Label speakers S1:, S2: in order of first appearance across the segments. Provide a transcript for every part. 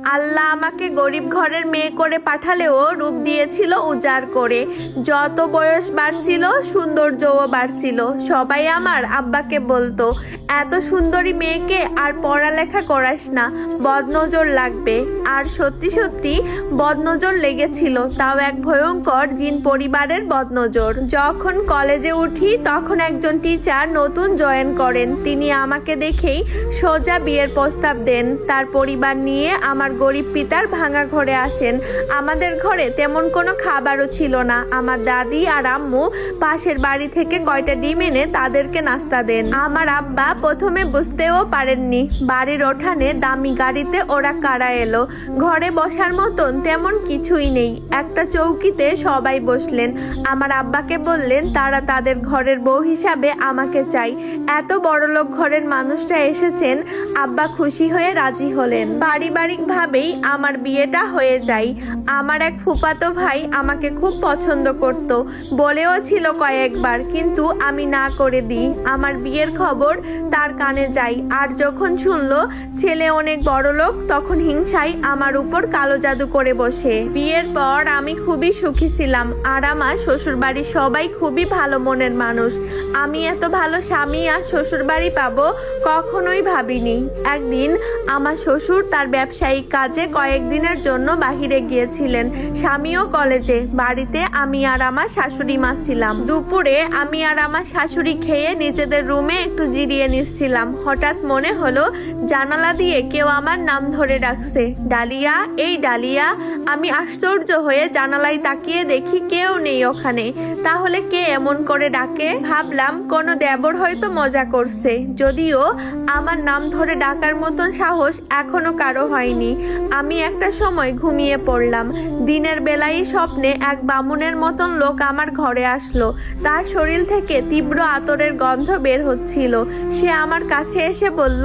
S1: আল্লাহ আমাকে গরিব ঘরের মেয়ে করে পাঠালেও রূপ দিয়েছিল উজাড় করে। যত বয়স বাড়ছিল সৌন্দর্যও বাড়ছিল। সবাই আমার আব্বাকে বলতো, এত সুন্দরী মেয়েকে আর পড়ালেখা করাস না, বদনজর লাগবে। আর সত্যি সত্যি বদনজর লেগেছিল, তাও এক ভয়ঙ্কর জিন পরিবারের বদনজর। যখন কলেজে উঠি তখন একজন টিচার নতুন জয়েন করেন। তিনি আমাকে দেখেই সোজা বিয়ের প্রস্তাব দেন। তার পরিবার নিয়ে আমার গরিব পিতার ভাঙা ঘরে আসেন। আমাদের ঘরে তেমন কোনো খাবারও ছিল না। আমার দাদি আর আম্মু পাশের বাড়ি থেকে কয়টা ডিম এনে তাদেরকে নাস্তা দেন। আমার আব্বা প্রথমে বুঝতেও পারেননি। বাড়ির ওঠানে দামি গাড়িতে ওরা কারা এলো। ঘরে বসার মতন তেমন কিছুই নেই। একটা চৌকিতে সবাই বসলেন। আমার আব্বাকে বললেন তারা তাদের ঘরের বউ হিসাবে আমাকে চাই। এত বড়লোক ঘরের মানুষটা এসেছেন। আব্বা খুশি হয়ে রাজি হলেন। পারিবারিক ভাবেই আমার বিয়েটা হয়ে যায়। আমার এক ফুফাতো ভাই আমাকে খুব পছন্দ করত, বলেও ছিল কয়েকবার, কিন্তু আমি না করে দিই। আমার বিয়ের খবর তার কানে যায়। আর যখন শুনলো ছেলে অনেক বড় লোক, তখন হিংসায় আমার উপর কালো জাদু করে বসে। বিয়ের পর আমি খুবই সুখী ছিলাম। আর আমার শ্বশুর বাড়ির সবাই খুবই ভালো মনের মানুষ। আমি এত ভালো স্বামী আর শ্বশুর বাড়ি পাবো কখনোই ভাবিনি। একদিন আমার শ্বশুর তার ব্যবসায়িক কাজে কয়েকদিনের জন্য বাহিরে গিয়েছিলেন। স্বামীও কলেজে। বাড়িতে আমি আর আমার শাশুড়ি মা ছিলাম। দুপুরে আমি আর আমার শাশুড়ি খেয়ে নিজেদের রুমে একটু জিরিয়ে নিচ্ছিলাম। হঠাৎ মনে হলো জানালা দিয়ে কেউ আমার নাম ধরে ডাকছে, ডালিয়া, এই ডালিয়া। আমি আশ্চর্য হয়ে জানালায় তাকিয়ে দেখি কেউ নেই ওখানে। তাহলে কে এমন করে ডাকে? ভাবলাম কোনো দেবর হয়তো মজা করছে। যদিও আমার নাম ধরে ডাকার মতন সাহস এখনো কারো হয়নি। আমি একটা সময় ঘুমিয়ে পড়লাম। দিনের বেলায় স্বপ্নে এক বামুনের মতন লোক আমার ঘরে আসলো। তার শরীর থেকে তীব্র আতরের গন্ধ বের হচ্ছিল। সে আমার কাছে এসে বলল,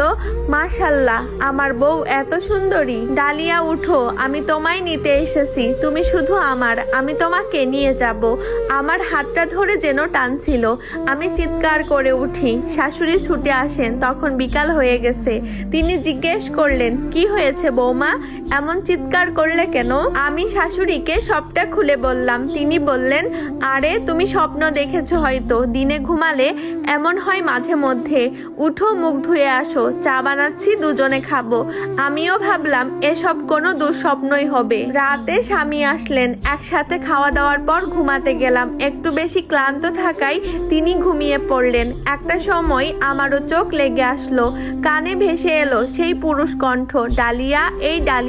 S1: মাশাআল্লাহ, আমার বউ এত সুন্দরী। ডালিয়া, উঠো, আমি তোমায় নিতে এসেছি। তুমি শুধু আমার, আমি তোমাকে নিয়ে যাব। আমার হাতটা ধরে যেন টানছিল। আমি চিৎকার করে উঠি। শাশুড়ি ছুটে আসেন। তখন বিকাল হয়ে গেছে। তিনি জিজ্ঞেস করলেন, কি হয়েছে বৌমা, এমন চিৎকার করলে কেন? আমি শাশুড়িকে সবটা খুলে বললাম। তিনি বললেন, আরে তুমি স্বপ্ন দেখেছো হয়তো। দিনে ঘুমালে এমন হয় মাঝে মধ্যে। উঠো, মুখ ধুয়ে আসো, চা বানাচ্ছি, দুজনে খাবো। আমিও ভাবলাম এসব কোনো দুঃস্বপ্নই হবে। রাতে স্বামী আসলেন। একসাথে খাওয়া দাওয়ার পর ঘুমাতে গেলাম। একটু বেশি ক্লান্ত থাকায় তিনি ঘুমিয়ে পড়লেন। একটা সময় আমারও চোখ লেগে আসলো। কানে ভেসে এলো সেই পুরুষ কণ্ঠ, ডালিয়া, এই ডালিয়া।